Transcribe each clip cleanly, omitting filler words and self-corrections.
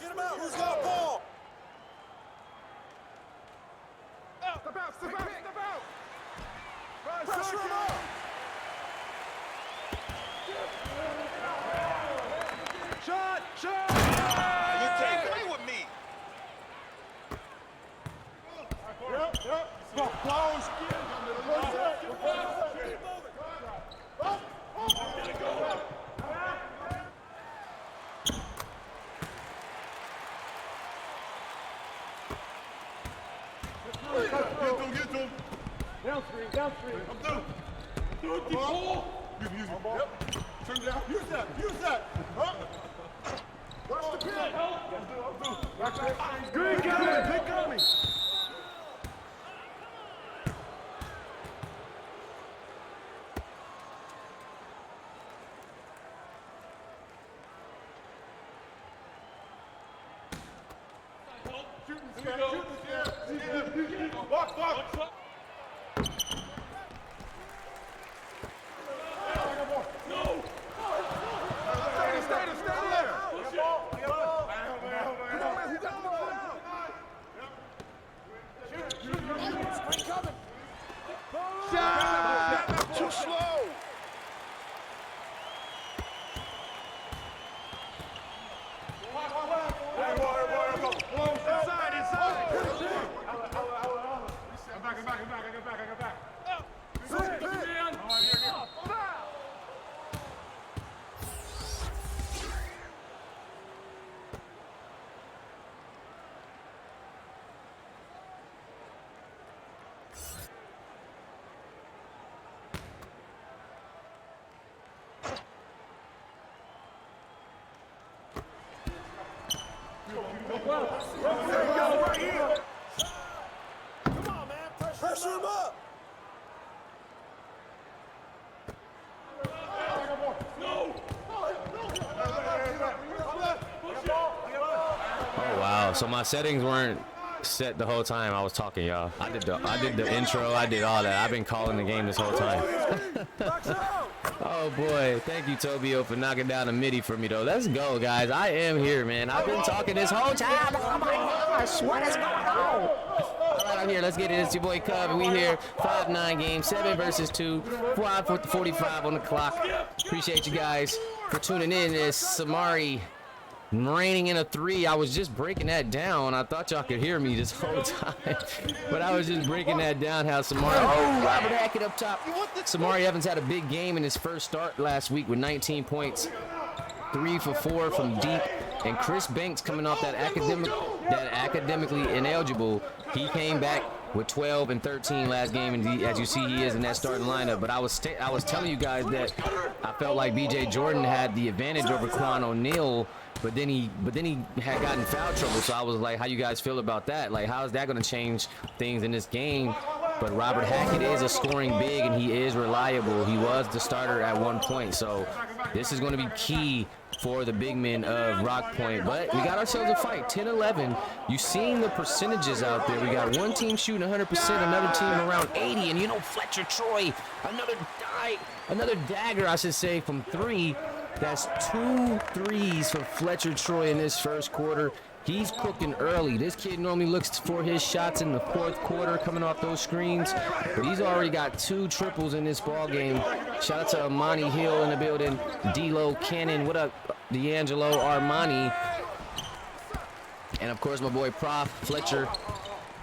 Get him out. Who's got ball? Step out. Pressure him up. Shot. You can't play with me. Yep. Close. Get to him. Down screen. I'm through. Use it. Yep. Turn down. Use that. Huh? Watch the pin. I'm through. Good guy. Pick on me. Walk. No. Stay there. Screen coming. Shot. Too slow. Inside. I'm back. I got back. Right here. Come on, man. Pressure him up. Oh wow, so my settings weren't set the whole time I was talking, y'all. I did the intro, I did all that. I've been calling the game this whole time. Oh boy, thank you Tobio for knocking down a midi for me though. Let's go guys, I am here, man. I've been talking this whole time. Oh my gosh, what is going on? All right, I'm here, let's get it. It's your boy Cub, and we here, 5-9 game, 7 versus 2, 5:45 on the clock. Appreciate you guys for tuning in. It's Samari raining in a 3. I was just breaking that down. I thought y'all could hear me this whole time, but I was just breaking that down. How Samari, Robert Hackett up top. Samari Evans had a big game in his first start last week with 19 points, 3 for 4 from deep. And Chris Banks coming off that academically ineligible, he came back with 12 and 13 last game, and as you see, he is in that starting lineup. But I was telling you guys that I felt like B.J. Jordan had the advantage over Quan O'Neal. But then he had gotten foul trouble, so I was like, how you guys feel about that? Like, how is that going to change things in this game? But Robert Hackett is a scoring big, and he is reliable. He was the starter at one point, so this is going to be key for the big men of Rock Point. But we got ourselves a fight, 10-11. You've seen the percentages out there. We got one team shooting 100%, another team around 80, and you know Fletcher Troy, another dagger, I should say, from 3. That's 2 threes for Fletcher Troy in this first quarter. He's cooking early. This kid normally looks for his shots in the fourth quarter coming off those screens, but he's already got 2 triples in this ball game. Shout out to Amani Hill in the building. D-Lo Cannon. What up, D'Angelo Armani? And of course, my boy Prof Fletcher.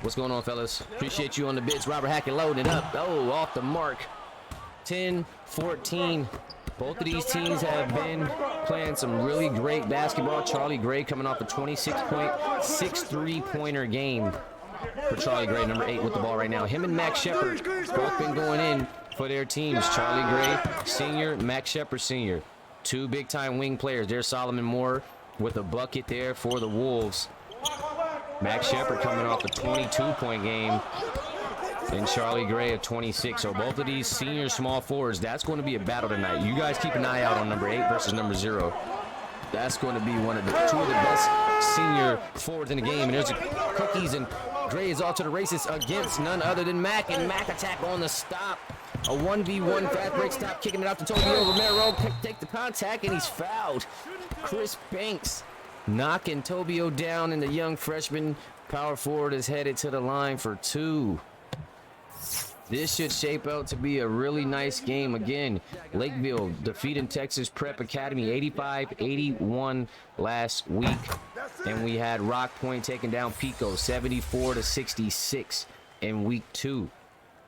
What's going on, fellas? Appreciate you on the bits. Robert Hackett loading it up. Oh, off the mark. 10-14. Both of these teams have been playing some really great basketball. Charlie Gray coming off a 26-point, 6-3-pointer game for Charlie Gray, number 8 with the ball right now. Him and Max Shepard both been going in for their teams. Charlie Gray, senior, Max Shepard, senior. two big-time wing players. There's Solomon Moore with a bucket there for the Wolves. Max Shepard coming off a 22-point game. And Charlie Gray at 26. So both of these senior small forwards, that's going to be a battle tonight. You guys keep an eye out on number 8 versus number 0. That's going to be two of the best senior forwards in the game. And there's Cookies, and Gray is off to the races against none other than Mac. And Mac attack on the stop. A 1v1 fast break stop, kicking it out to Tobio. Romero take the contact, and he's fouled. Chris Banks knocking Tobio down, and the young freshman power forward is headed to the line for 2. This should shape out to be a really nice game. Again, Lakeville defeating Texas Prep Academy 85-81 last week. And we had Rock Point taking down Pico 74-66 in week 2.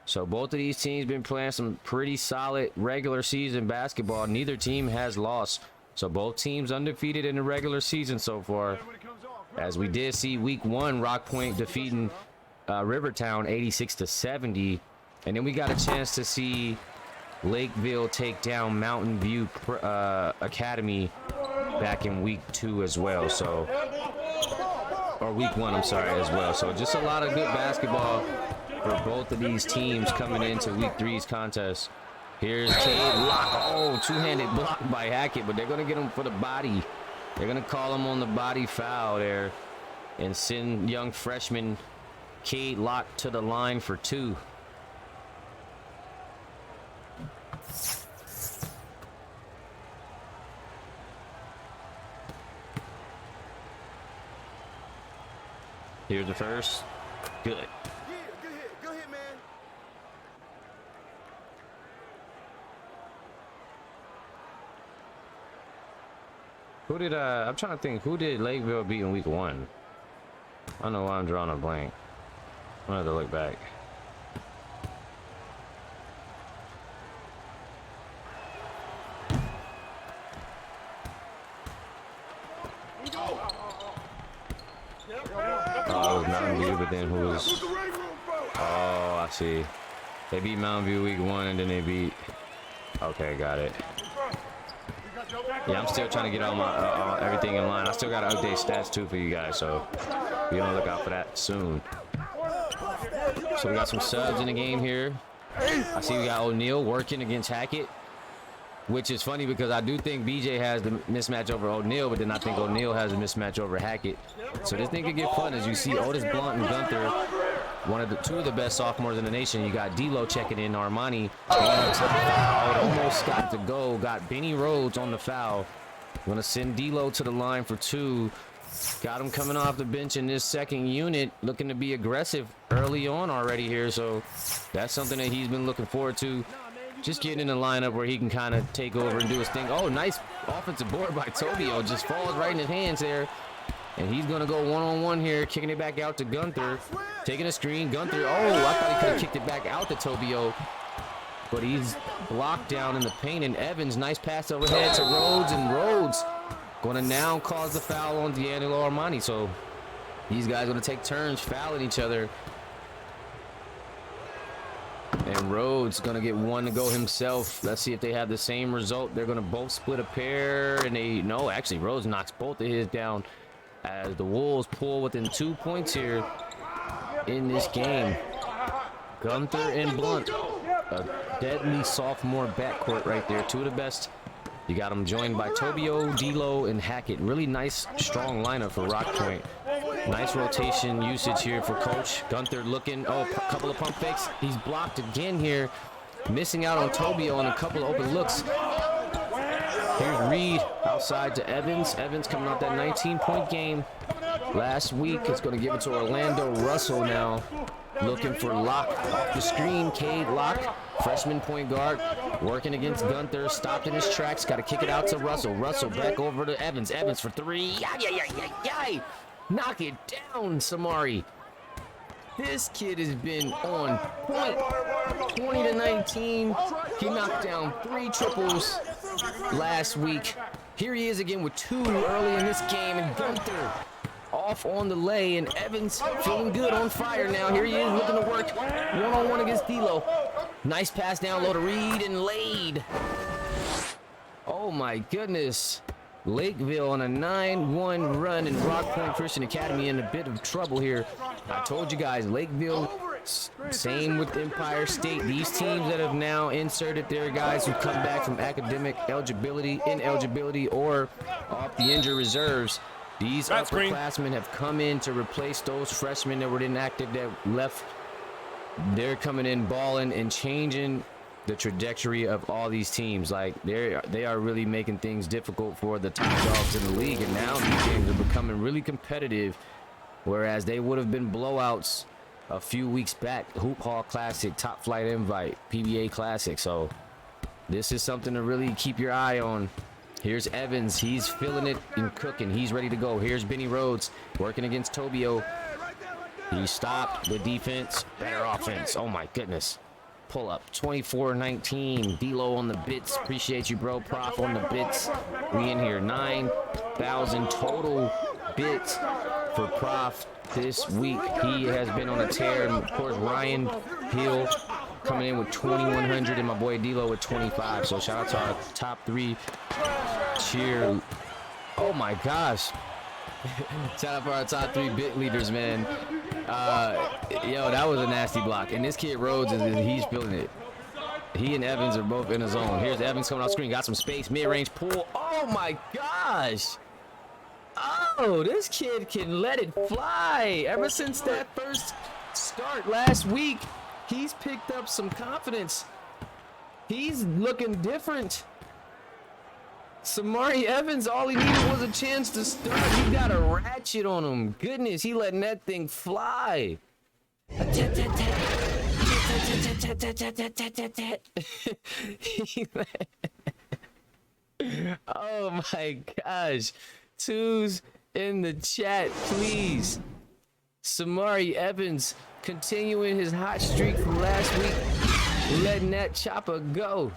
So both of these teams been playing some pretty solid regular season basketball. Neither team has lost. So both teams undefeated in the regular season so far. As we did see week 1, Rock Point defeating Rivertown 86-70. And then we got a chance to see Lakeville take down Mountain View Academy back in week 2 as well. So, or week 1, I'm sorry, as well. So just a lot of good basketball for both of these teams coming into week 3's contest. Here's Cade Locke. Oh, two-handed block by Hackett, but they're going to get him for the body. They're going to call him on the body foul there and send young freshman Cade Locke to the line for 2. Here's the first. Good. Yeah, good hit. Good hit, man. Who did I'm trying to think, who did Lakeville beat in week 1? I don't know why I'm drawing a blank. I'm gonna have to look back. Oh, it was Mountain View, but then who was... Oh, I see. They beat Mountain View week 1, and then they beat... Okay, got it. Yeah, I'm still trying to get all my everything in line. I still got to update stats, too, for you guys, so be on the lookout for that soon. So we got some subs in the game here. I see we got O'Neal working against Hackett, which is funny because I do think BJ has the mismatch over O'Neal, but then I think O'Neal has a mismatch over Hackett. So this thing could get fun as you see Otis Blunt and Gunther, two of the best sophomores in the nation. You got D'Lo checking in, Armani on the foul. It almost got to go. Got Benny Rhodes on the foul. Gonna send D'Lo to the line for 2. Got him coming off the bench in this second unit, looking to be aggressive early on already here. So that's something that he's been looking forward to. Just getting in the lineup where he can kind of take over and do his thing. Oh, nice offensive board by Tobio. Just falls right in his hands there. And he's going to go one-on-one here, kicking it back out to Gunther. Taking a screen. Gunther, oh, I thought he could have kicked it back out to Tobio. But he's blocked down in the paint. And Evans, nice pass overhead to Rhodes. And Rhodes going to now cause the foul on D'Angelo Armani. So these guys going to take turns fouling each other. And Rhodes going to get one to go himself. Let's see if they have the same result. They're going to both split a pair. And no, actually, Rhodes knocks both of his down as the Wolves pull within 2 points here in this game. Gunther and Blunt, a deadly sophomore backcourt right there. Two of the best. You got them joined by Tobio, D'Lo, and Hackett. Really nice, strong lineup for Rock Point. Nice rotation usage here for Coach. Gunther looking, oh, a couple of pump fakes. He's blocked again here. Missing out on Tobio on a couple of open looks. Here's Reed outside to Evans. Evans coming off that 19-point game last week. It's going to give it to Orlando Russell now. Looking for Locke off the screen. Cade Locke, freshman point guard, working against Gunther. Stopped in his tracks. Got to kick it out to Russell. Russell back over to Evans. Evans for 3. Yay. Knock it down, Samari. This kid has been on point. 20-19. He knocked down 3 triples last week. Here he is again with 2 early in this game. And Gunther off on the lay. And Evans feeling good, on fire now. Here he is looking to work one-on-one against D'Lo. Nice pass down low to Reed and laid. Oh my goodness. Lakeville on a 9-1 run, and Rock Point Christian Academy in a bit of trouble here. I told you guys, Lakeville, same with Empire State. These teams that have now inserted their guys who come back from academic eligibility, ineligibility, or off the injured reserves. These upperclassmen have come in to replace those freshmen that were inactive that left. They're coming in balling and changing the trajectory of all these teams. Like they are really making things difficult for the top dogs in the league, and now these games are becoming really competitive, whereas they would have been blowouts a few weeks back. Hoop Hall Classic, Top Flight Invite, PBA Classic. So this is something to really keep your eye on. Here's Evans, he's feeling it and cooking, he's ready to go. Here's Benny Rhodes working against Tobio. He stopped with defense, better offense. Oh my goodness. Pull up 24-19. D-Lo on the bits. Appreciate you, bro. Prof on the bits. We in here 9,000 total bits for Prof this week. He has been on a tear. And of course, Ryan Hill coming in with 2,100, and my boy D-Lo with 25. So shout out to our top 3 cheer. Oh my gosh. Shout out for our top 3 bit leaders, man. Yo, that was a nasty block. And this kid Rhodes, he's feeling it. He and Evans are both in the zone. Here's Evans coming off screen. Got some space. Mid-range pull. Oh, my gosh. Oh, this kid can let it fly. Ever since that first start last week, he's picked up some confidence. He's looking different. Samari Evans, all he needed was a chance to start. He got a ratchet on him. Goodness, he letting that thing fly. Oh my gosh. Twos in the chat, please. Samari Evans continuing his hot streak from last week, letting that chopper go.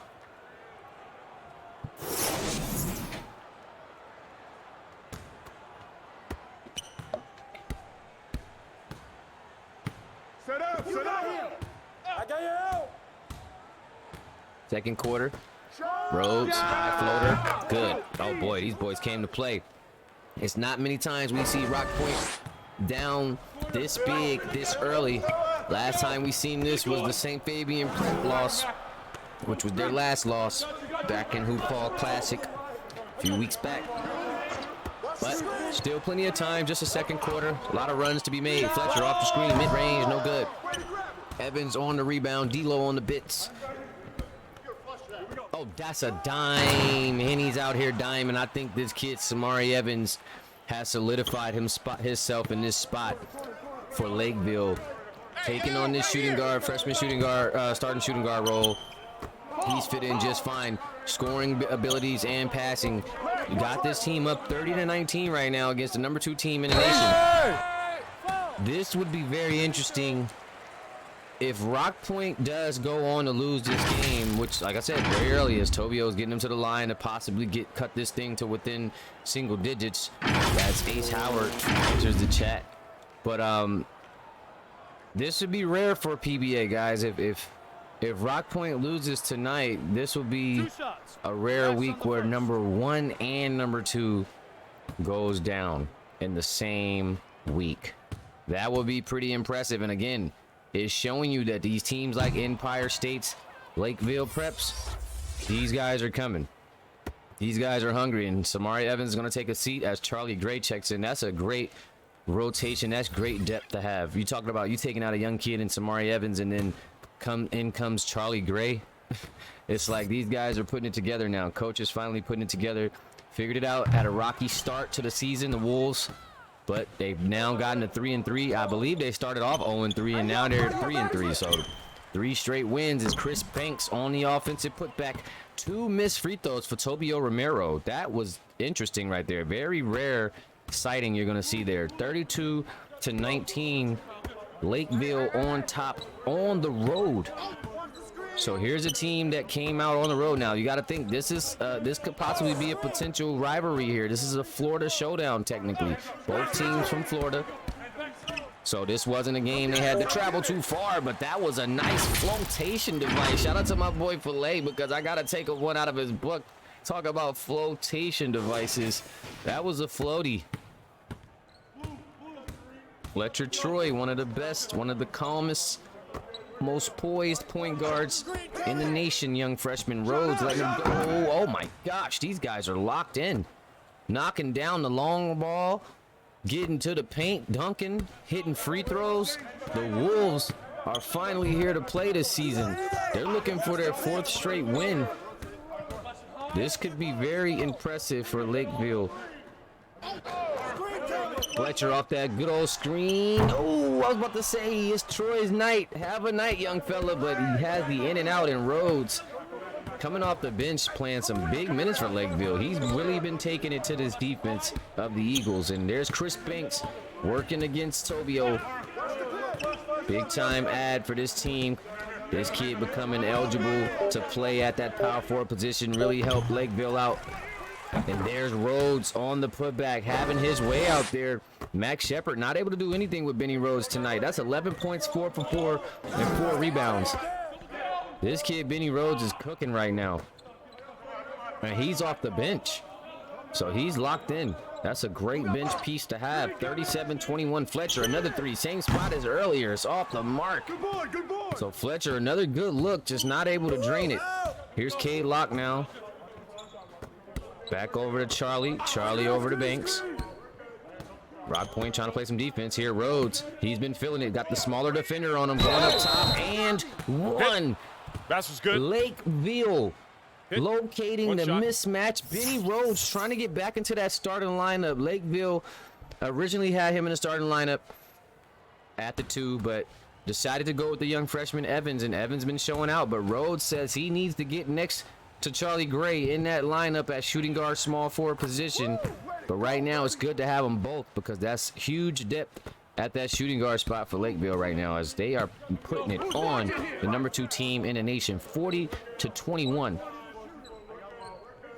Set up, set up. I got you out. Second quarter. Rhodes, high floater. Good. Oh boy, these boys came to play. It's not many times we see Rock Point down this big, this early. Last time we seen this was the St. Fabian Prep loss, which was their last loss back in Hoop Hall Classic a few weeks back. But still plenty of time, just a second quarter. A lot of runs to be made. Fletcher off the screen, mid-range, no good. Evans on the rebound, D-Lo on the bits. Oh, that's a dime, and he's out here diming. I think this kid, Samari Evans, has solidified himself in this spot for Lakeville. Taking on this shooting guard, freshman shooting guard, starting shooting guard role. He's fit in just fine. Scoring abilities and passing. You got this team up 30-19 right now against the number 2 team in the nation. This would be very interesting if Rock Point does go on to lose this game, which, like I said, very early, as Tobio is getting him to the line to possibly cut this thing to within single digits. That's Ace Howard enters the chat. But this would be rare for PBA, guys. If Rock Point loses tonight, this will be a rare week where number 1 and number 2 goes down in the same week. That will be pretty impressive. And again, it's showing you that these teams like Empire State's Lakeville Preps, these guys are coming. These guys are hungry, and Samari Evans is going to take a seat as Charlie Gray checks in. That's a great rotation. That's great depth to have. You talking about you taking out a young kid in Samari Evans, and then in comes Charlie Gray. It's like these guys are putting it together now. Coach is finally putting it together. Figured it out. Had a rocky start to the season, the Wolves, but they've now gotten to 3-3. I believe they started off 0-3, and now they're 3-3. So 3 straight wins as Chris Banks on the offensive putback. 2 missed free throws for Tobio Romero. That was interesting right there. Very rare sighting you're going to see there. 32-19. Lakeville on top on the road. So here's a team that came out on the road. Now you got to think this could possibly be a potential rivalry here. This is a Florida showdown technically. Both teams from Florida. So this wasn't a game they had to travel too far, but that was a nice flotation device. Shout out to my boy Filet, because I got to take one out of his book. Talk about flotation devices. That was a floaty. Fletcher Troy, one of the best, one of the calmest, most poised point guards in the nation. Young freshman Rhodes letting him go. Oh my gosh, these guys are locked in. Knocking down the long ball, getting to the paint, dunking, hitting free throws. The Wolves are finally here to play this season. They're looking for their 4th straight win. This could be very impressive for Lakeville. Fletcher off that good old screen. Oh, I was about to say, it's Troy's night. Have a night, young fella, but he has the in and out in Rhodes. Coming off the bench, playing some big minutes for Lakeville. He's really been taking it to this defense of the Eagles. And there's Chris Banks working against Tobio. Big time ad for this team. This kid becoming eligible to play at that power forward position really helped Lakeville out. And there's Rhodes on the putback, having his way out there. Max Shepard not able to do anything with Benny Rhodes tonight. That's 11 points, 4 for 4, and 4 rebounds. This kid, Benny Rhodes, is cooking right now. And he's off the bench. So he's locked in. That's a great bench piece to have. 37-21 Fletcher, another 3. Same spot as earlier. It's off the mark. Good boy, good boy. So Fletcher, another good look, just not able to drain it. Here's Cade Locke now. Back over to Charlie. Charlie over to Banks. Rock Point trying to play some defense here. Rhodes, he's been feeling it. Got the smaller defender on him. Going up top and one. That was good. Lakeville locating One the shot. mismatch. Benny Rhodes trying to get back into that starting lineup. Lakeville originally had him in the starting lineup at the 2, but decided to go with the young freshman Evans, and Evans been showing out. But Rhodes says he needs to get next to Charlie Gray in that lineup at shooting guard, small forward position. But right now it's good to have them both because that's huge depth at that shooting guard spot for Lakeville right now, as they are putting it on the number 2 team in the nation, 40-21.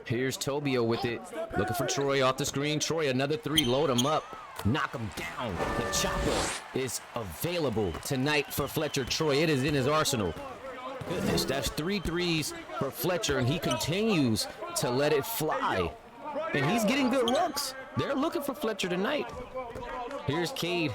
Here's Tobio with it, looking for Troy off the screen. Troy, another 3, load him up, knock him down. The chopper is available tonight for Fletcher Troy. It is in his arsenal. Goodness, that's 3 threes for Fletcher, and he continues to let it fly. And he's getting good looks. They're looking for Fletcher tonight. Here's Cade.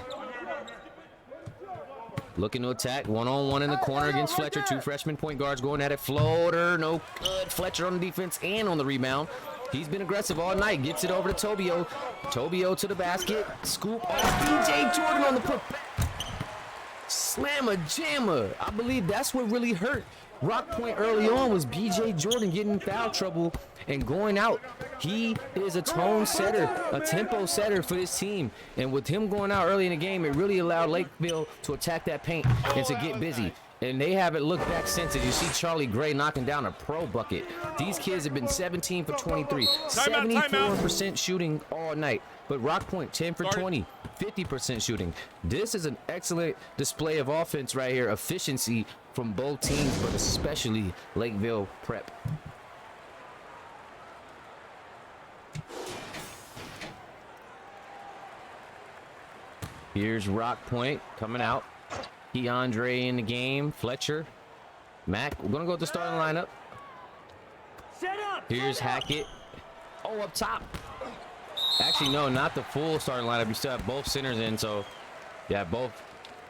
Looking to attack, one-on-one in the corner against Fletcher. 2 freshman point guards going at it. Floater, no good. Fletcher on the defense and on the rebound. He's been aggressive all night. Gets it over to Tobio. Tobio to the basket. Scoop off BJ Jordan on the putback. Slammer jammer. I believe that's what really hurt Rock Point early on, was BJ Jordan getting in foul trouble and going out. He is a tone setter, a tempo setter for this team. And with him going out early in the game, it really allowed Lakeville to attack that paint and to get busy. And they haven't looked back since it. You see Charlie Gray knocking down a pro bucket. These kids have been 17 for 23, 74% shooting all night. But Rock Point 10 for 20, 50% shooting. This is an excellent display of offense right here. Efficiency from both teams, but especially Lakeville Prep. Here's Rock Point coming out. Keandre in the game. Fletcher. Mac. We're going to go with the starting lineup. Here's Hackett. Oh, up top. Actually, no, not the full starting lineup. You still have both centers in, so yeah, both.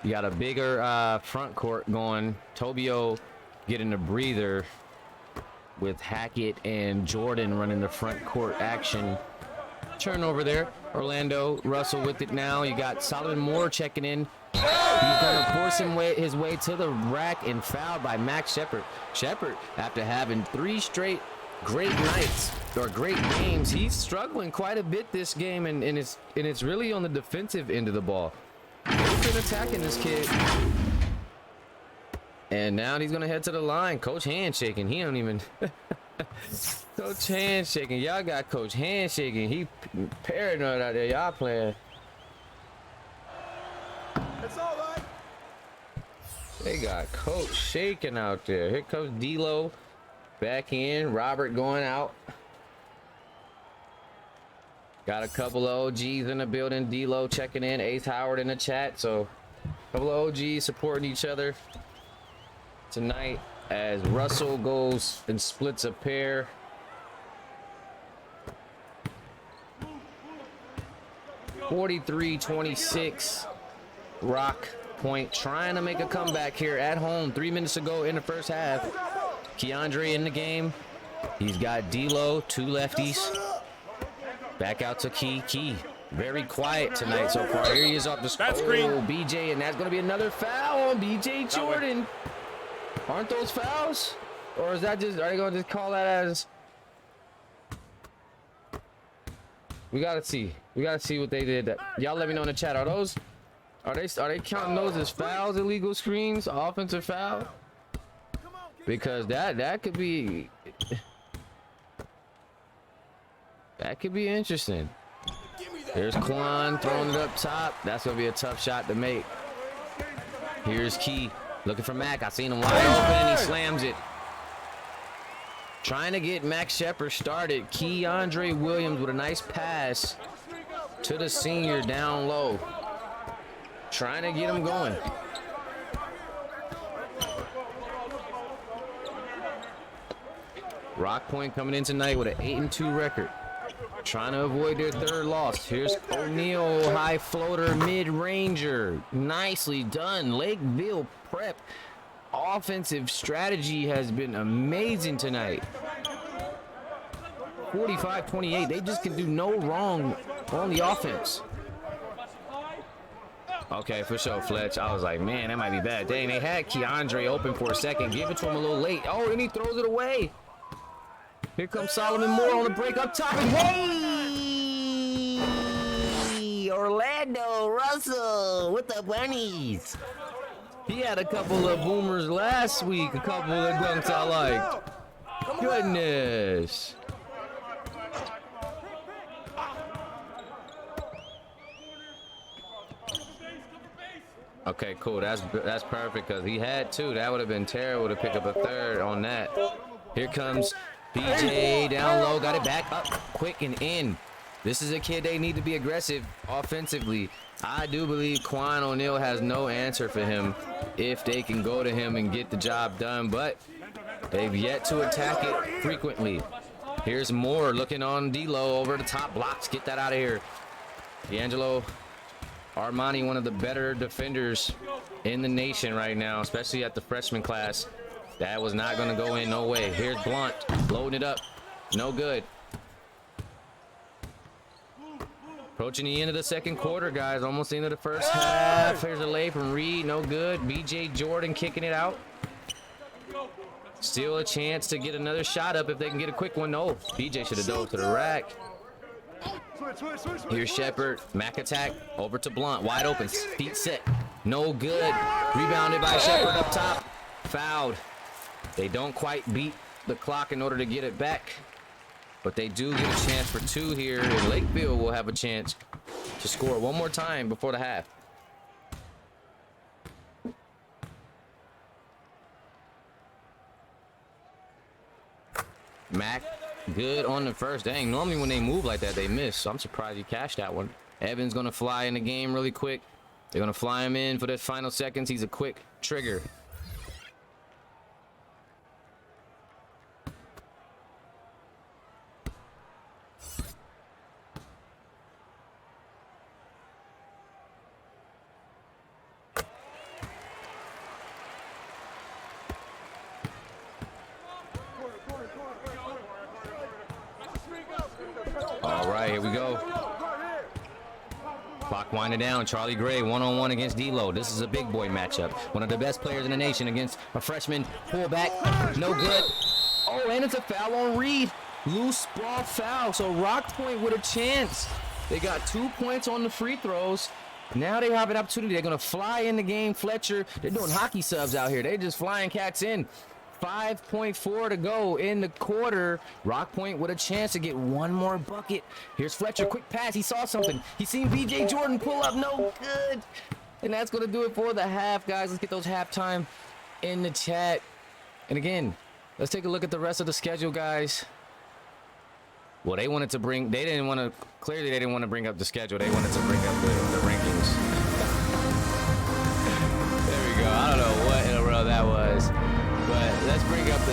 You got a bigger front court going. Tobio getting a breather with Hackett and Jordan running the front court action. Turnover there. Orlando Russell with it now. You got Solomon Moore checking in. He's going to force his way to the rack and fouled by Max Shepard. Shepard, after having 3 straight great nights or great games, he's struggling quite a bit this game, and it's really on the defensive end of the ball. He's been attacking this kid. And now he's going to head to the line. Coach handshaking. He don't even... Coach handshaking. Y'all got Coach handshaking. He paranoid out there. Y'all playing. It's all right. They got Coach shaking out there. Here comes D-Lo back in. Robert going out. Got a couple of OGs in the building. D-Lo checking in. Ace Howard in the chat. So a couple of OGs supporting each other tonight as Russell goes and splits a pair 43-26. Rock Point trying to make a comeback here at home. 3 minutes to go in the first half. Keandre in the game. He's got D-Lo, 2 lefties. Back out to Key. Key, very quiet tonight so far. Here he is off the screen. Oh, BJ, and that's going to be another foul on BJ Jordan. Aren't those fouls? Or is that just, are they going to just call that as... We got to see. We got to see what they did. Y'all let me know in the chat. Are they counting those as fouls, illegal screens, offensive foul? Because that could be... That could be interesting. Here's Quan throwing it up top. That's going to be a tough shot to make. Here's Key looking for Mac. I seen him wide open and he slams it. Trying to get Max Shepard started. Keandre Williams with a nice pass to the senior down low. Trying to get him going. Rock Point coming in tonight with an 8-2 record. Trying to avoid their 3rd loss. Here's O'Neal, high floater, mid-ranger. Nicely done. Lakeville prep. Offensive strategy has been amazing tonight. 45-28. They just can do no wrong on the offense. Okay, for sure, Fletch. I was like, man, that might be bad. Dang, they had Keandre open for a second. Give it to him a little late. Oh, and he throws it away. Here comes Solomon Moore on the break up top. And hey! Orlando Russell with the bunnies. He had a couple of boomers last week. A couple of dunks I liked. Goodness. Okay, cool. That's perfect because he had 2. That would have been terrible to pick up a 3rd on that. Here comes BJ down low, got it back up quick and in. This is a kid they need to be aggressive offensively. I do believe Quan O'Neal has no answer for him if they can go to him and get the job done, but they've yet to attack it frequently. Here's Moore looking on D-Lo over the top blocks. Get that out of here. D'Angelo Armani, one of the better defenders in the nation right now, especially at the freshman class. That was not going to go in, no way. Here's Blunt, loading it up. No good. Approaching the end of the second quarter, guys. Almost the end of the first half. Here's a lay from Reed, no good. BJ Jordan kicking it out. Still a chance to get another shot up if they can get a quick one. No, BJ should have dove to the rack. Here's Shepard, Mac attack, over to Blunt, wide open, feet set. No good. Rebounded by Shepard up top. Fouled. They don't quite beat the clock in order to get it back, but they do get a chance for 2 here, and Lakeville will have a chance to score one more time before the half. Mac, good on the first. Dang, normally when they move like that, they miss, so I'm surprised he cashed that one. Evans gonna fly in the game really quick. They're gonna fly him in for the final seconds. He's a quick trigger. All right, here we go. Clock winding down. Charlie Gray one-on-one against D-Lo. This is a big boy matchup. One of the best players in the nation against a freshman fullback. No good. Oh, and it's a foul on Reed. Loose ball foul. So Rock Point with a chance. They got 2 points on the free throws. Now they have an opportunity. They're going to fly in the game. Fletcher, they're doing hockey subs out here. They're just flying cats in. 5.4 to go in the quarter. Rock Point with a chance to get one more bucket. Here's Fletcher, quick pass. He saw something. He seen BJ Jordan pull up. No good. And that's going to do it for the half, guys. Let's get those halftime in the chat. And again, let's take a look at the rest of the schedule, guys. Well, they wanted to bring, they didn't want to, clearly they didn't want to bring up the schedule. They wanted to bring up the rankings. There we go. I don't know what in the world that was. But let's bring up the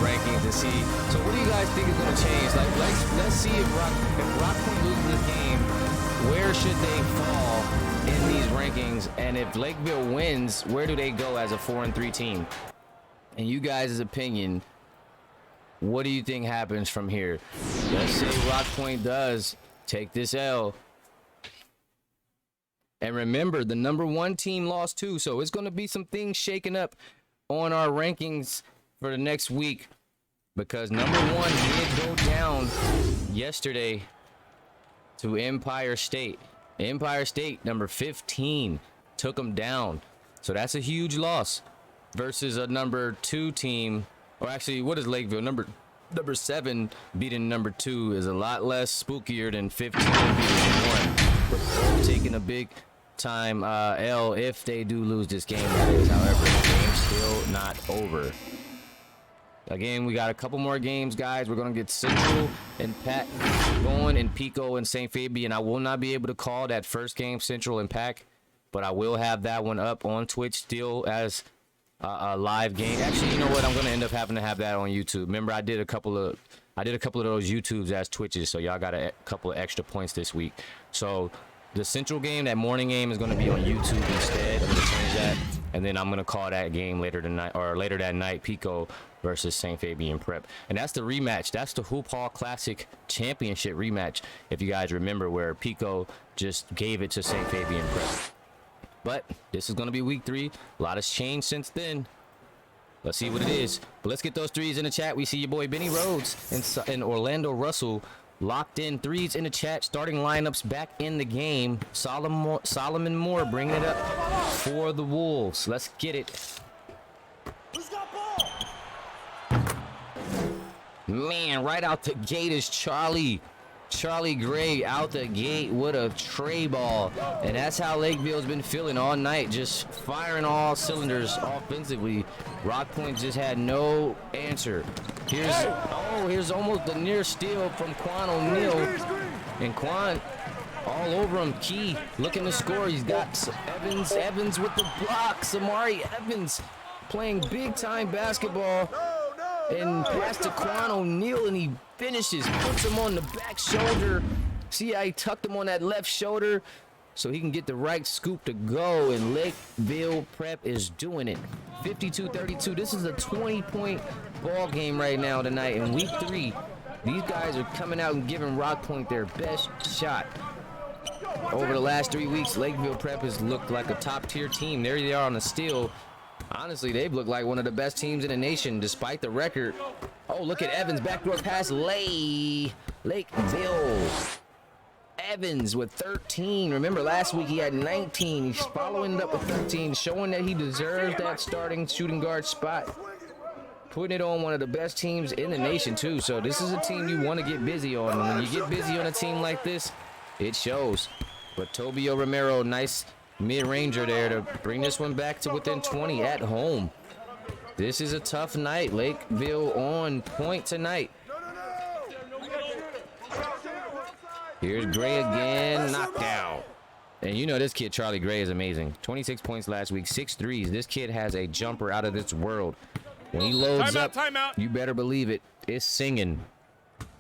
rankings and see. So what do you guys think is going to change? Let's see if Rock Point loses this game. where should they fall in these rankings? And if Lakeville wins, where do they go as a 4-3 team? In you guys' opinion, what do you think happens from here? Let's say Rock Point does take this L. And remember, the #1 team lost too, so it's going to be some things shaking up on our rankings for the next week, because #1 did go down yesterday to Empire State. Empire State, number 15, took them down. So that's a huge loss versus a #2 team. Or actually, what is Lakeville? Number 7 beating #2 is a lot less spookier than 15 beating 1. But both taking a big time L if they do lose this game, that is. However, the game's still not over. Again, we got a couple more games, guys. We're going to get Central and Pac going, and Pico and St. Fabian. I will not be able to call that first game, Central and Pac, but I will have that one up on Twitch still as a live game. Actually, you know what? I'm going to end up having to have that on YouTube. Remember, I did a couple of those YouTubes as Twitches, so y'all got a couple of extra points this week. So the Central game, that morning game, is going to be on YouTube instead. I'm going to change that, and then I'm going to call that game later tonight, or later that night, Pico versus St. Fabian Prep. And that's the rematch. That's the Hoop Hall Classic Championship rematch, if you guys remember, where Pico just gave it to St. Fabian Prep. But this is going to be week 3. A lot has changed since then. Let's see what it is. But let's get those threes in the chat. We see your boy Benny Rhodes and Orlando Russell locked in threes in the chat. Starting lineups back in the game. Solomon Moore bringing it up for the Wolves. Let's get it. Who's got ball? Man, right out the gate is Charlie Gray out the gate with a tray ball. And that's how Lakeville's been feeling all night, just firing all cylinders offensively. Rock Point just had no answer. Here's almost the near steal from Quan O'Neal. And Quan all over him. Key looking to score. He's got Evans with the block. Samari Evans playing big time basketball. And pass to Quan O'Neal, and he finishes, puts him on the back shoulder. See how he tucked him on that left shoulder so he can get the right scoop to go, and Lakeville Prep is doing it. 52-32. This is a 20-point ball game right now tonight in week 3. These guys are coming out and giving Rock Point their best shot. Over the last 3 weeks, Lakeville Prep has looked like a top-tier team. There they are on the steal. Honestly, they've looked like one of the best teams in the nation, despite the record. Oh, look at Evans, backdoor pass, Lakeville. Evans with 13. Remember, last week he had 19. He's following it up with 13, showing that he deserves that starting shooting guard spot. Putting it on one of the best teams in the nation, too. So this is a team you want to get busy on. When you get busy on a team like this, it shows. But Tobio Romero, nice mid-ranger there to bring this one back to within 20 at home. This is a tough night. Lakeville on point tonight. Here's Gray again, knocked out. And you know this kid, Charlie Gray, is amazing. 26 points last week, 6 threes. This kid has a jumper out of this world. When he loads up, you better believe it. It's singing.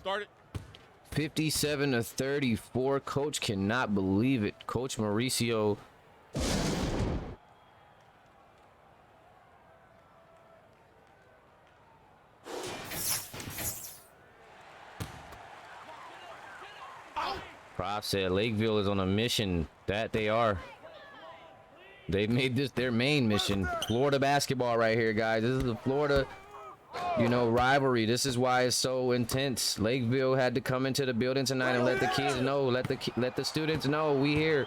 Start it. 57-34. Coach cannot believe it. Coach Mauricio. Prof said Lakeville is on a mission. That they are. They've made this their main mission. Florida basketball right here, guys. This is the Florida, rivalry. This is why it's so intense. Lakeville had to come into the building tonight and let the kids know, let the students know we here.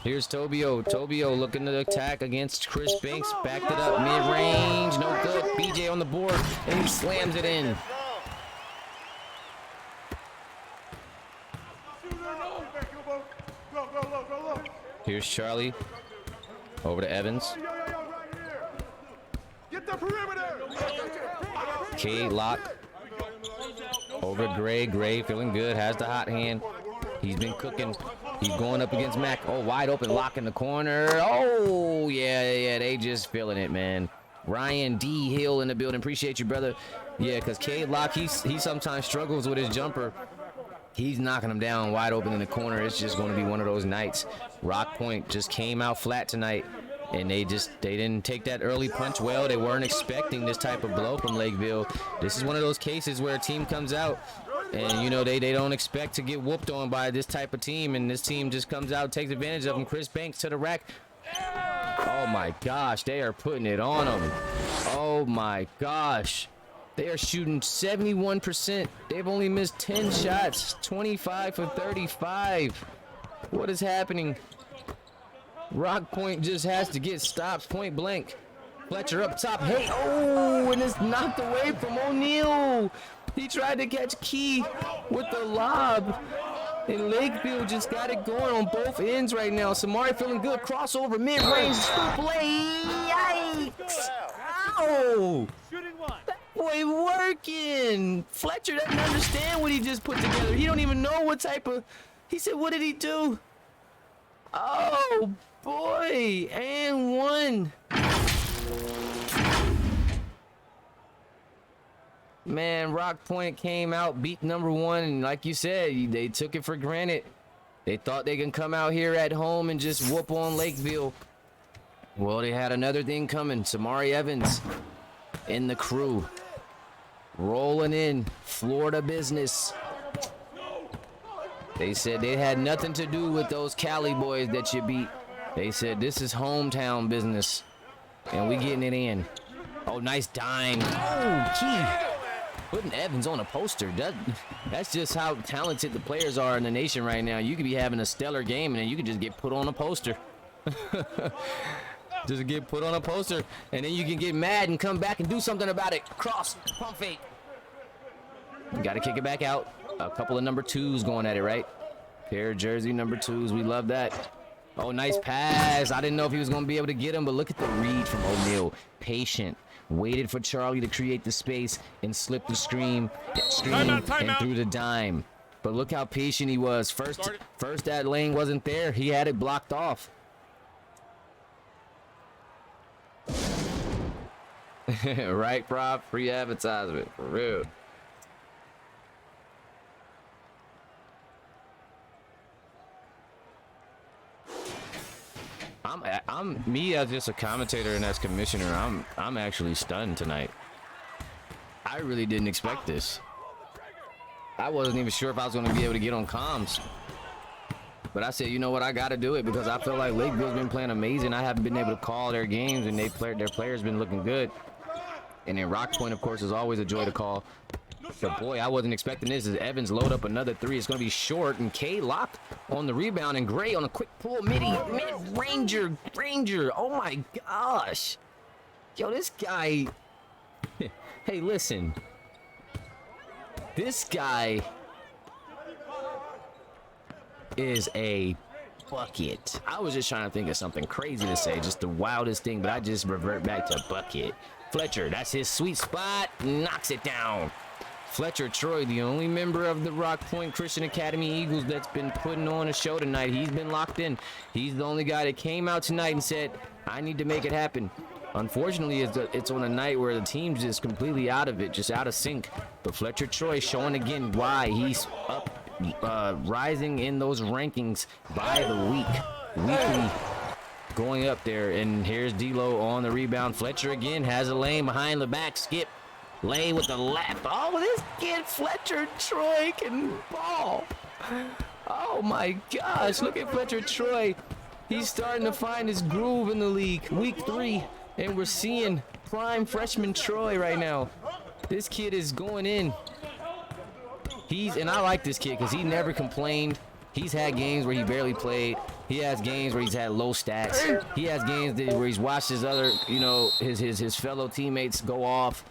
Here's Tobio. Tobio looking to attack against Chris Banks. Backed it up mid-range. No good. BJ on the board, and he slams it in. Here's Charlie. Over to Evans. Get the perimeter. K lock. Over Gray. Gray feeling good. Has the hot hand. He's been cooking. He's going up against Mac. Oh, wide open lock in the corner. Oh, yeah. They just feeling it, man. Ryan D. Hill in the building. Appreciate you, brother. Yeah, because K lock, he sometimes struggles with his jumper. He's knocking them down wide open in the corner. It's just going to be one of those nights. Rock Point just came out flat tonight, and they didn't take that early punch well. They weren't expecting this type of blow from Lakeville. This is one of those cases where a team comes out and, you know, they don't expect to get whooped on by this type of team, and this team just comes out and takes advantage of them. Chris Banks to the rack. Oh my gosh, they are putting it on them. Oh my gosh. They are shooting 71%. They've only missed 10 shots. 25 for 35. What is happening? Rock Point just has to get stops point blank. Fletcher up top. Hey, oh, and it's knocked away from O'Neal. He tried to catch Key with the lob. And Lakeville just got it going on both ends right now. Samari feeling good. Crossover, mid-range, play. Yikes. Ow. That boy working. Fletcher doesn't understand what he just put together. He don't even know what type of... He said, what did he do? Oh, boy. And one. Man, Rock Point came out, beat number one, and like you said, they took it for granted. They thought they can come out here at home and just whoop on Lakeville. Well, they had another thing coming. Samari Evans in the crew. Rolling in. Florida business. They said they had nothing to do with those Cali boys that you beat. They said this is hometown business. And we getting it in. Oh, nice dime. Oh, Key. Putting Evans on a poster, that's just how talented the players are in the nation right now. You could be having a stellar game and then you could just get put on a poster. Just get put on a poster and then you can get mad and come back and do something about it. Cross, pump fake. Got to kick it back out. A couple of number twos going at it, right? Pair of jersey number twos, we love that. Oh, nice pass. I didn't know if he was going to be able to get him, but look at the read from O'Neal. Patient. Waited for Charlie to create the space and slip the screen and threw the dime. But look how patient he was. First that lane wasn't there. He had it blocked off. Right, prop? Free advertisement. For real. I'm me as just a commentator and as commissioner. I'm actually stunned tonight. I really didn't expect this. I wasn't even sure if I was going to be able to get on comms. But I said, you know what, I got to do it because I feel like Lakeville's been playing amazing. I haven't been able to call their games, and their players been looking good. And then Rock Point, of course, is always a joy to call. But boy, I wasn't expecting this. As Evans load up another three, it's going to be short, and K locked on the rebound, and Gray on a quick pull, mid-ranger. Oh my gosh. Yo, this guy. Hey, listen. This guy is a bucket. I was just trying to think of something crazy to say, just the wildest thing, but I just revert back to bucket. Fletcher, that's his sweet spot, knocks it down. Fletcher Troy, the only member of the Rock Point Christian Academy Eagles that's been putting on a show tonight. He's been locked in. He's the only guy that came out tonight and said, I need to make it happen. Unfortunately, it's on a night where the team's just completely out of it, just out of sync. But Fletcher Troy showing again why he's up, rising in those rankings by the weekly, going up there. And here's D'Lo on the rebound. Fletcher again has a lane behind the back, skip. Lay with the left. Oh, this kid Fletcher Troy can ball. Oh my gosh, look at Fletcher Troy. He's starting to find his groove in the league. Week 3, and we're seeing prime freshman Troy right now. This kid is going in. And I like this kid because he never complained. He's had games where he barely played. He has games where he's had low stats. He has games where he's watched his other, his fellow teammates go off.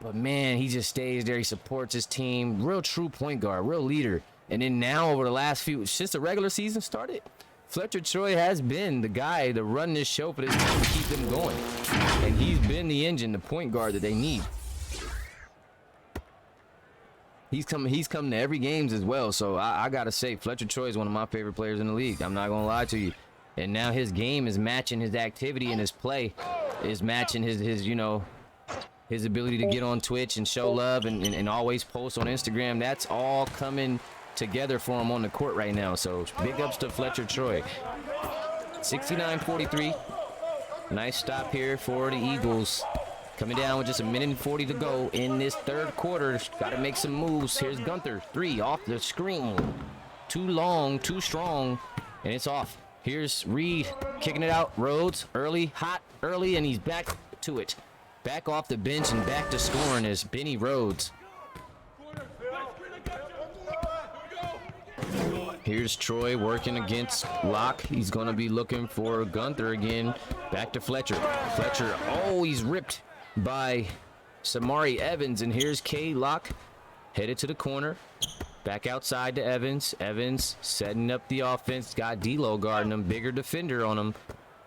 But man, he just stays there. He supports his team. Real true point guard, real leader. And then now over the last since the regular season started, Fletcher Troy has been the guy to run this show for this team to keep them going. And he's been the engine, the point guard that they need. He's come to every games as well. So I gotta say, Fletcher Troy is one of my favorite players in the league. I'm not gonna lie to you. And now his game is matching his activity, and his play is matching his ability to get on Twitch and show love and always post on Instagram. That's all coming together for him on the court right now. So big ups to Fletcher Troy. 69-43. Nice stop here for the Eagles. Coming down with just a minute and 40 to go in this third quarter. Got to make some moves. Here's Gunther. 3 off the screen. Too long, too strong, and it's off. Here's Reed kicking it out. Rhodes early, hot early, and he's back to it. Back off the bench and back to scoring is Benny Rhodes. Here's Troy working against Locke. He's going to be looking for Gunther again. Back to Fletcher. Fletcher, oh, he's ripped by Samari Evans. And here's K. Locke headed to the corner. Back outside to Evans. Evans setting up the offense. Got D'Lo guarding him. Bigger defender on him.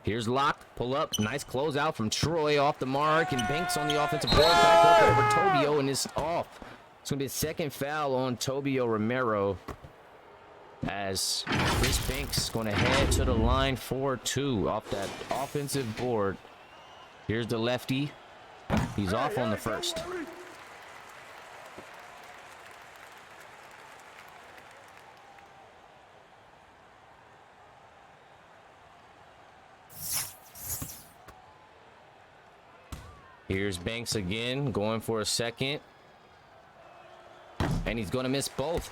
Here's Locke. Pull up. Nice closeout from Troy off the mark. And Banks on the offensive board. Back up over Tobio, and it's off. It's going to be a second foul on Tobio Romero, as Chris Banks going to head to the line for 2 off that offensive board. Here's the lefty. He's off on the first. Here's Banks again, going for a second. And he's going to miss both.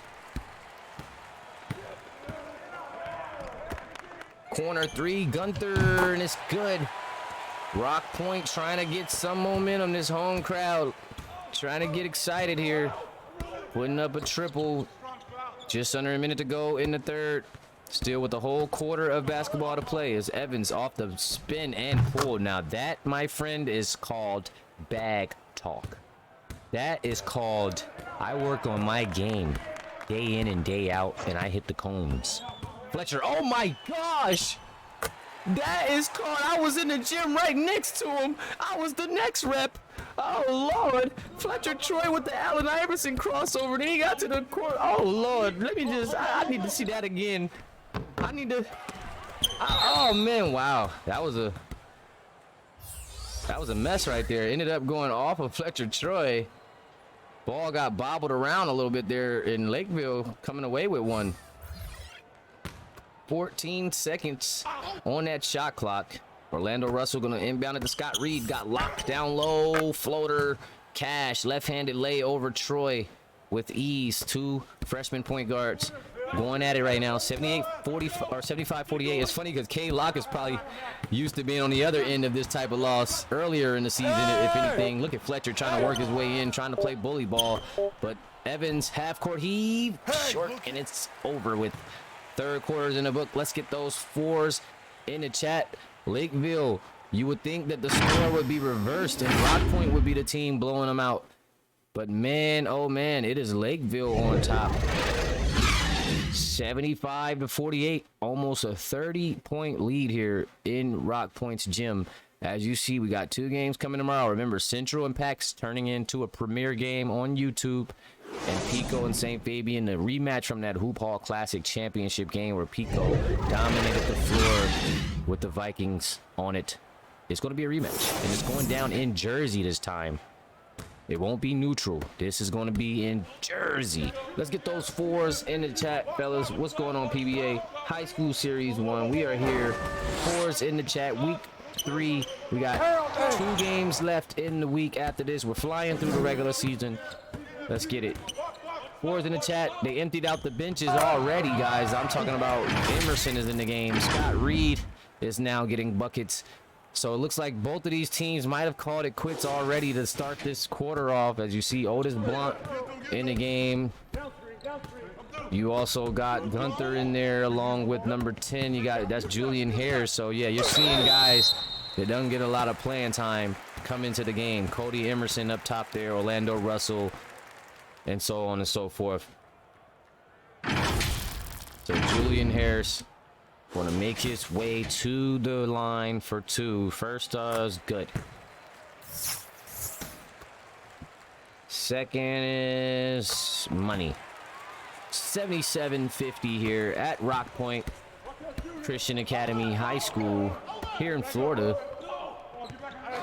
Corner 3, Gunther, and it's good. Rock Point trying to get some momentum. This home crowd trying to get excited here. Putting up a triple. Just under a minute to go in the third. Still with the whole quarter of basketball to play as Evans off the spin and pull. Now that, my friend, is called bag talk. That is called, I work on my game day in and day out, and I hit the cones. Fletcher, oh my gosh! That is called, I was in the gym right next to him. I was the next rep. Oh Lord. Fletcher Troy with the Allen Iverson crossover. Then he got to the court. Oh Lord. Let me just, I need to see that again. I need to, oh man, wow. That was a mess right there. Ended up going off of Fletcher Troy. Ball got bobbled around a little bit there in Lakeville, coming away with one. 14 seconds on that shot clock. Orlando Russell going to inbound it to Scott Reed. Got locked down low. Floater. Cash. Left-handed lay over Troy with ease. 2 freshman point guards going at it right now. 78-40 or 75-48. It's funny because K. Locke is probably used to being on the other end of this type of loss earlier in the season, if anything. Look at Fletcher trying to work his way in, trying to play bully ball. But Evans, half-court heave. Short, and it's over with. Third quarter's in the book. Let's get those 4s in the chat. Lakeville, you would think that the score would be reversed and Rock Point would be the team blowing them out. But man, oh man, it is Lakeville on top. 75-48, almost a 30-point lead here in Rock Point's gym. As you see, we got 2 games coming tomorrow. Remember, Central and PAC's turning into a premier game on YouTube. And Pico and St. Fabian, the rematch from that Hoop Hall Classic Championship game where Pico dominated the floor with the Vikings on it. It's going to be a rematch, and it's going down in Jersey this time. It won't be neutral. This is going to be in Jersey. Let's get those 4s in the chat, fellas. What's going on, PBA? High School Series 1. We are here. 4s in the chat. Week 3. We got 2 games left in the week after this. We're flying through the regular season. Let's get it. 4s in the chat. They emptied out the benches already, guys. I'm talking about Emerson is in the game. Scott Reed is now getting buckets. So it looks like both of these teams might have called it quits already to start this quarter off. As you see, Otis Blunt in the game. You also got Gunther in there along with number 10. You got, that's Julian Harris. So yeah, you're seeing guys that don't get a lot of playing time come into the game. Cody Emerson up top there, Orlando Russell, and so on and so forth. So Julian Harris going to make his way to the line for 2. First is good. Second is money. 77-50 here at Rock Point Christian Academy High School here in Florida.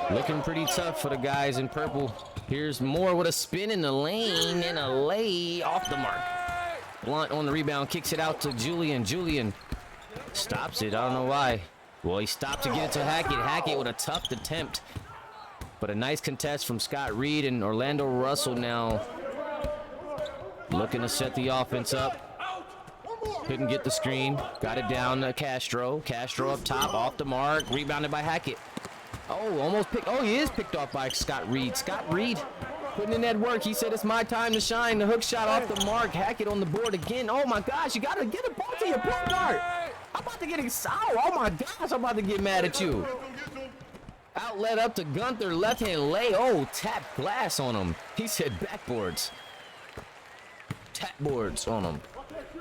Looking pretty tough for the guys in purple. Here's Moore with a spin in the lane and a lay off the mark. Blunt on the rebound, kicks it out to Julian. Julian stops it. I don't know why. Well, he stopped to get it to Hackett. Hackett with a tough attempt. But a nice contest from Scott Reed, and Orlando Russell now looking to set the offense up. Couldn't get the screen. Got it down to Castro. Castro up top, off the mark. Rebounded by Hackett. Oh, almost picked. Oh, he is picked off by Scott Reed. Scott Reed putting in that work. He said, it's my time to shine. The hook shot off the mark. Hackett on the board again. Oh, my gosh. You got to get a ball to your point guard. I'm about to get excited. Oh, my gosh. I'm about to get mad at you. Outlet up to Gunther. Left-hand lay. Oh, tap glass on him. He said backboards. Tap boards on him.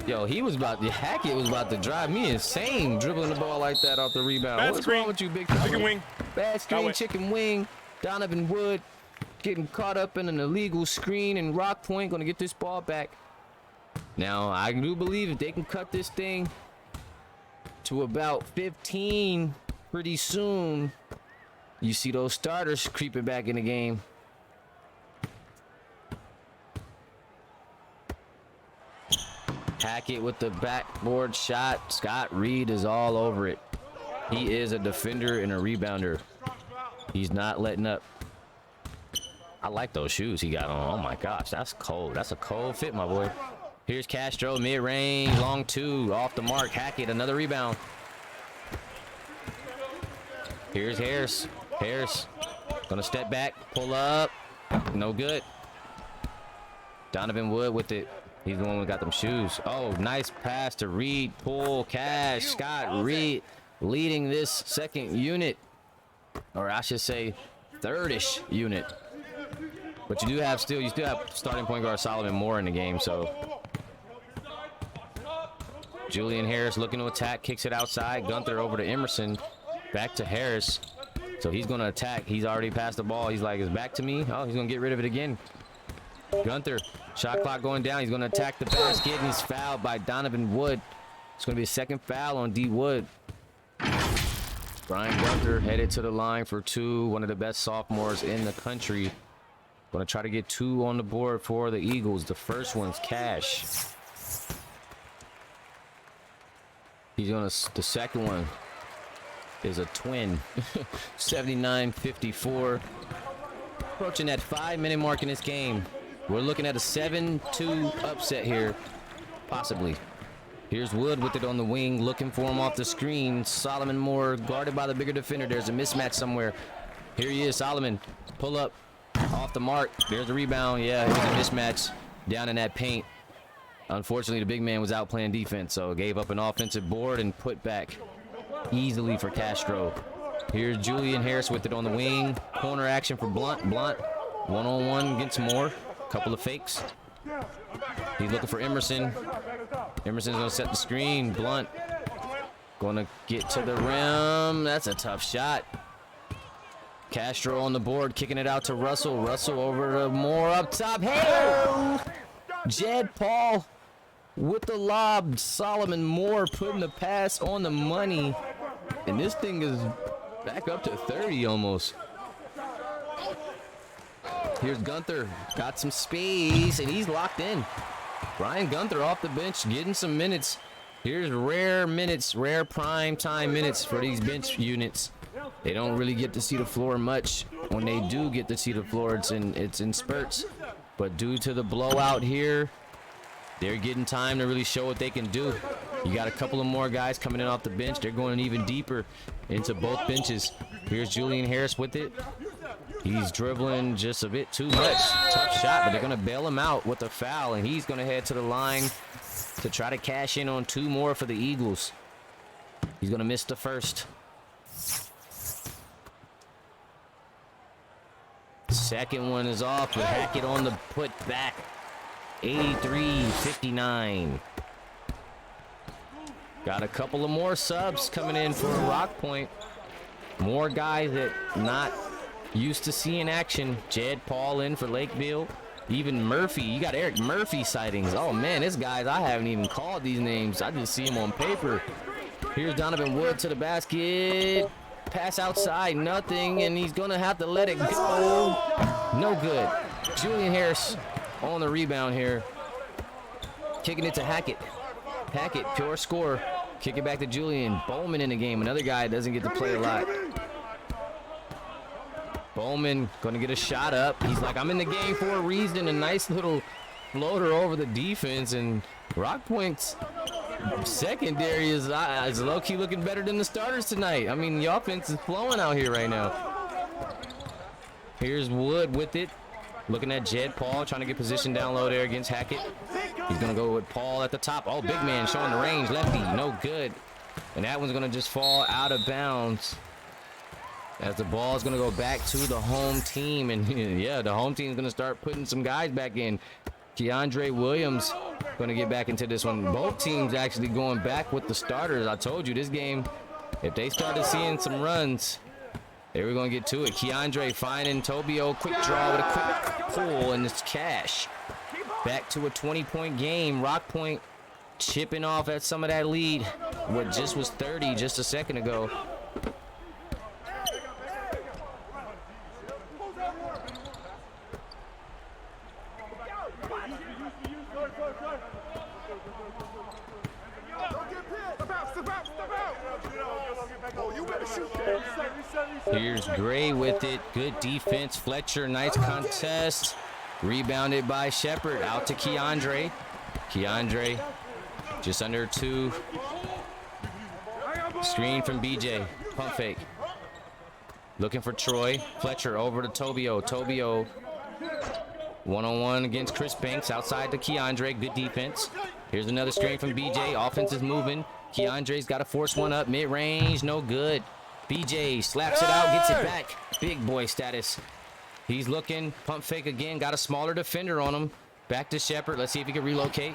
Yo, he was about to, Hackett was about to drive me insane, dribbling the ball like that off the rebound. Bad What's screen. wrong with you, big fella? Chicken wing. Bad screen, chicken wing. Donovan Wood getting caught up in an illegal screen, and Rock Point going to get this ball back. Now, I do believe if they can cut this thing to about 15 pretty soon, you see those starters creeping back in the game. Hackett with the backboard shot. Scott Reed is all over it. He is a defender and a rebounder. He's not letting up. I like those shoes he got on. Oh my gosh, that's cold. That's a cold fit, my boy. Here's Castro, mid-range, long two, off the mark. Hackett, another rebound. Here's Harris. Harris gonna step back, pull up. No good. Donovan Wood with it. He's the one who got them shoes. Oh, nice pass to Reed. Pull, Cash. Scott Reed leading this second unit. Or I should say third-ish unit. But you still have starting point guard Solomon Moore in the game, so. Julian Harris looking to attack, kicks it outside. Gunther over to Emerson. Back to Harris. So he's going to attack. He's already passed the ball. He's like, it's back to me. Oh, he's going to get rid of it again. Gunther, shot clock going down. He's going to attack the basket, and he's fouled by Donovan Wood. It's going to be a second foul on D. Wood. Brian Gunther headed to the line for two. One of the best sophomores in the country. Going to try to get two on the board for the Eagles. The first one's Cash. The second one is a twin. 79-54. Approaching that 5-minute mark in this game. We're looking at a 7-2 upset here, possibly. Here's Wood with it on the wing, looking for him off the screen. Solomon Moore guarded by the bigger defender. There's a mismatch somewhere. Here he is, Solomon. Pull up, off the mark. There's the rebound. Yeah, it was a mismatch down in that paint. Unfortunately, the big man was out playing defense, so gave up an offensive board and put back easily for Castro. Here's Julian Harris with it on the wing. Corner action for Blunt. Blunt, one-on-one against Moore. Couple of fakes. He's looking for Emerson. Emerson's gonna set the screen. Blunt gonna get to the rim. That's a tough shot. Castro on the board, kicking it out to Russell. Russell over to Moore up top. Hey! Jed Paul with the lob. Solomon Moore putting the pass on the money. And this thing is back up to 30 almost. Here's Gunther, got some space, and he's locked in. Brian Gunther off the bench, getting some minutes. Here's rare minutes, rare prime time minutes for these bench units. They don't really get to see the floor much. When they do get to see the floor, it's in spurts. But due to the blowout here, they're getting time to really show what they can do. You got a couple of more guys coming in off the bench. They're going even deeper into both benches. Here's Julian Harris with it. He's dribbling just a bit too much. Tough shot, but they're going to bail him out with a foul, and he's going to head to the line to try to cash in on two more for the Eagles. He's going to miss the first. Second one is off, but Hackett on the put back. 83-59. Got a couple of more subs coming in for Rock Point. More guys that not used to seeing action. Jed Paul in for Lakeville. Even Murphy. You got Eric Murphy sightings. Oh man, this guys, I haven't even called these names. I just see them on paper. Here's Donovan Wood to the basket. Pass outside, nothing, and he's gonna have to let it go. No good. Julian Harris on the rebound here. kicking it to Hackett. Hackett, pure score. Kick it back to Julian. Bowman in the game. Another guy doesn't get to play a lot. Bowman gonna get a shot up. He's like, I'm in the game for a reason. A nice little floater over the defense, and Rock Point's secondary is low-key looking better than the starters tonight. I mean, the offense is flowing out here right now. Here's Wood with it. Looking at Jed Paul, trying to get position down low there against Hackett. He's going to go with Paul at the top. Oh, big man showing the range. Lefty, no good. And that one's going to just fall out of bounds as the ball is going to go back to the home team. And, yeah, the home team is going to start putting some guys back in. Keandre Williams going to get back into this one. Both teams actually going back with the starters. I told you this game, if they started seeing some runs, they were going to get to it. Keandre finding Tobio. Quick draw with a quick pull, and it's cash. Back to a 20-point game. Rock Point chipping off at some of that lead. What just was 30 just a second ago. Here's Gray with it. Good defense. Fletcher, nice contest. Rebounded by Shepard. Out to Keandre. Keandre just under 2. Screen from BJ. Pump fake. Looking for Troy. Fletcher over to Tobio. Tobio one-on-one against Chris Banks. Outside to Keandre. Good defense. Here's another screen from BJ. Offense is moving. Keandre's got to force one up. Mid-range. No good. BJ slaps it out. Gets it back. Big boy status. He's looking. Pump fake again. Got a smaller defender on him. Back to Shepard. Let's see if he can relocate.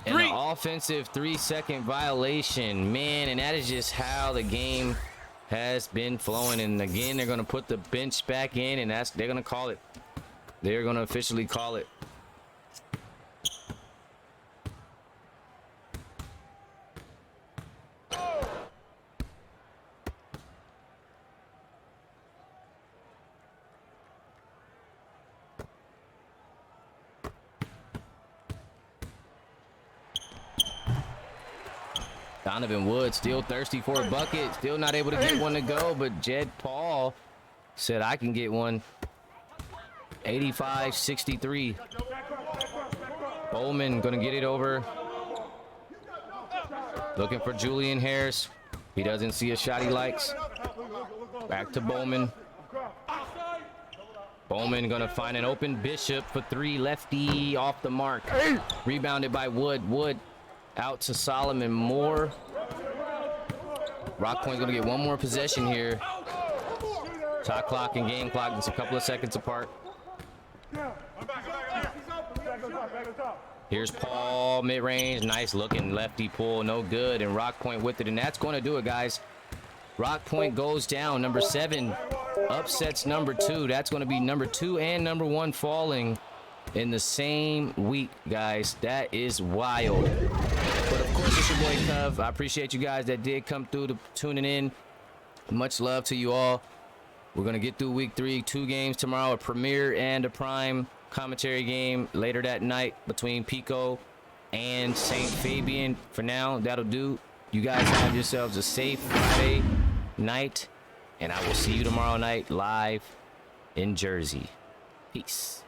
And an offensive 3-second violation. Man, and that is just how the game has been flowing. And again, they're going to put the bench back in, and they're going to call it. They're going to officially call it. Donovan Wood still thirsty for a bucket. Still not able to get one to go, but Jed Paul said, I can get one. 85-63. Bowman going to get it over. Looking for Julian Harris. He doesn't see a shot he likes. Back to Bowman. Bowman going to find an open Bishop for 3. Lefty off the mark. Rebounded by Wood. Wood out to Solomon Moore. Rock Point going to get one more possession here. Shot clock and game clock just a couple of seconds apart. Here's Paul, mid-range, nice looking lefty pull, no good, and Rock Point with it, and that's going to do it, guys. Rock Point goes down. Number 7 upsets number 2. That's going to be number 2 and number 1 falling in the same week, guys. That is wild. But of course, it's your boy Cov. I appreciate you guys that did come through to tuning in. Much love to you all. We're going to get through week 3, 2 games tomorrow, a premiere and a prime commentary game later that night between Pico and St. Fabian. For now, that'll do. You guys have yourselves a safe Friday night, and I will see you tomorrow night live in Jersey. Peace.